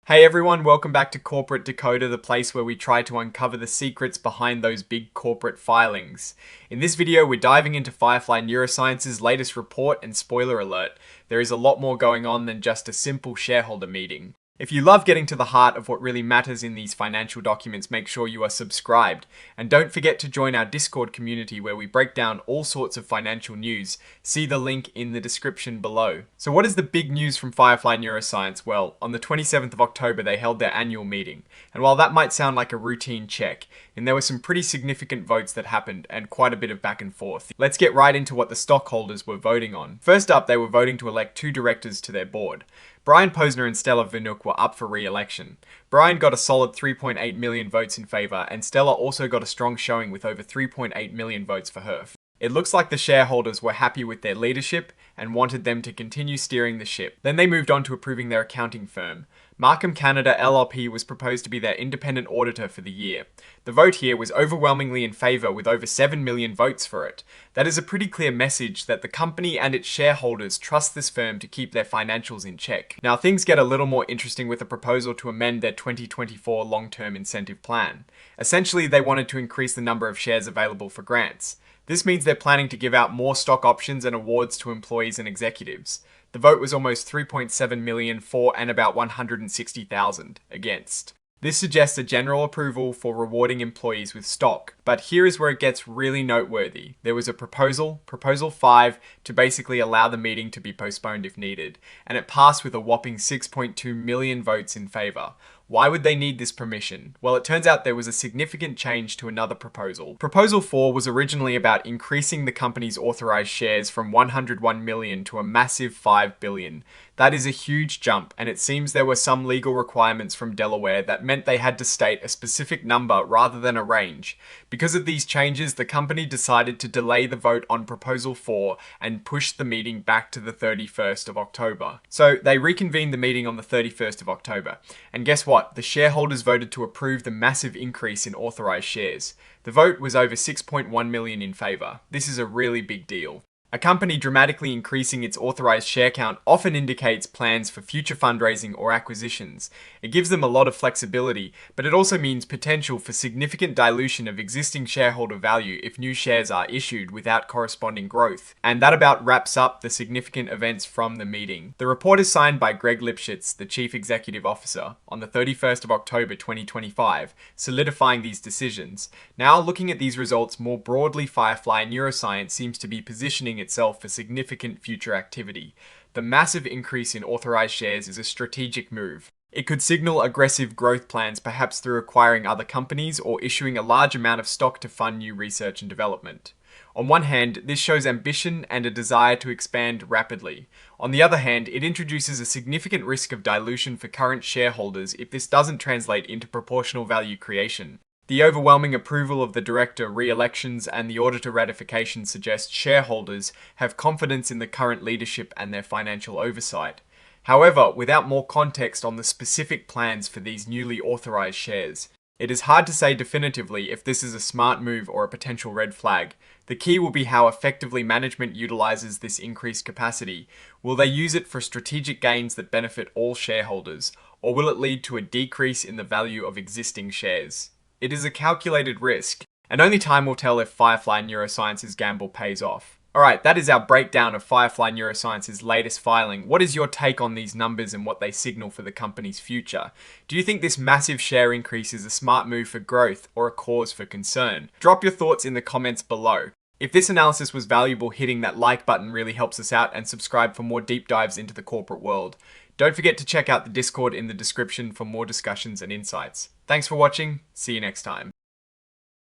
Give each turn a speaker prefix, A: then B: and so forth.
A: Hey everyone, welcome back to Corporate Decoder, the place where we try to uncover the secrets behind those big corporate filings. In this video, we're diving into Firefly Neuroscience's latest report, and spoiler alert, there is a lot more going on than just a simple shareholder meeting. If you love getting to the heart of what really matters in these financial documents, make sure you are subscribed. And don't forget to join our Discord community where we break down all sorts of financial news. See the link in the description below. So what is the big news from Firefly Neuroscience? Well, on the 27th of October, they held their annual meeting. And while that might sound like a routine check, and there were some pretty significant votes that happened and quite a bit of back and forth. Let's get right into what the stockholders were voting on. First up, they were voting to elect 2 directors to their board. Brian Posner and Stella Vinook were up for re-election. Brian got a solid 3.8 million votes in favour, and Stella also got a strong showing with over 3.8 million votes for her. It looks like the shareholders were happy with their leadership and wanted them to continue steering the ship. Then they moved on to approving their accounting firm. Markham Canada LLP was proposed to be their independent auditor for the year. The vote here was overwhelmingly in favour with over 7 million votes for it. That is a pretty clear message that the company and its shareholders trust this firm to keep their financials in check. Now things get a little more interesting with a proposal to amend their 2024 long-term incentive plan. Essentially, they wanted to increase the number of shares available for grants. This means they're planning to give out more stock options and awards to employees and executives. The vote was almost 3.7 million for and about 160,000 against. This suggests a general approval for rewarding employees with stock. But here is where it gets really noteworthy. There was a proposal, Proposal 5, to basically allow the meeting to be postponed if needed, and it passed with a whopping 6.2 million votes in favour. Why would they need this permission? Well, it turns out there was a significant change to another proposal. Proposal 4 was originally about increasing the company's authorized shares from 101 million to a massive 5 billion. That is a huge jump, and it seems there were some legal requirements from Delaware that meant they had to state a specific number rather than a range. Because of these changes, the company decided to delay the vote on Proposal 4 and push the meeting back to the 31st of October. So they reconvened the meeting on the 31st of October. And guess what? The shareholders voted to approve the massive increase in authorized shares. The vote was over 6.1 million in favour. This is a really big deal. A company dramatically increasing its authorized share count often indicates plans for future fundraising or acquisitions. It gives them a lot of flexibility, but it also means potential for significant dilution of existing shareholder value if new shares are issued without corresponding growth. And that about wraps up the significant events from the meeting. The report is signed by Greg Lipschitz, the Chief Executive Officer, on the 31st of October 2025, solidifying these decisions. Now, looking at these results more broadly, Firefly Neuroscience seems to be positioning itself for significant future activity. The massive increase in authorized shares is a strategic move. It could signal aggressive growth plans, perhaps through acquiring other companies or issuing a large amount of stock to fund new research and development. On one hand, this shows ambition and a desire to expand rapidly. On the other hand, it introduces a significant risk of dilution for current shareholders if this doesn't translate into proportional value creation. The overwhelming approval of the director re-elections and the auditor ratification suggest shareholders have confidence in the current leadership and their financial oversight. However, without more context on the specific plans for these newly authorized shares, it is hard to say definitively if this is a smart move or a potential red flag. The key will be how effectively management utilizes this increased capacity. Will they use it for strategic gains that benefit all shareholders, or will it lead to a decrease in the value of existing shares? It is a calculated risk, and only time will tell if Firefly Neuroscience's gamble pays off. Alright, that is our breakdown of Firefly Neuroscience's latest filing. What is your take on these numbers and what they signal for the company's future? Do you think this massive share increase is a smart move for growth or a cause for concern? Drop your thoughts in the comments below. If this analysis was valuable, hitting that like button really helps us out, and subscribe for more deep dives into the corporate world. Don't forget to check out the Discord in the description for more discussions and insights. Thanks for watching. See you next time.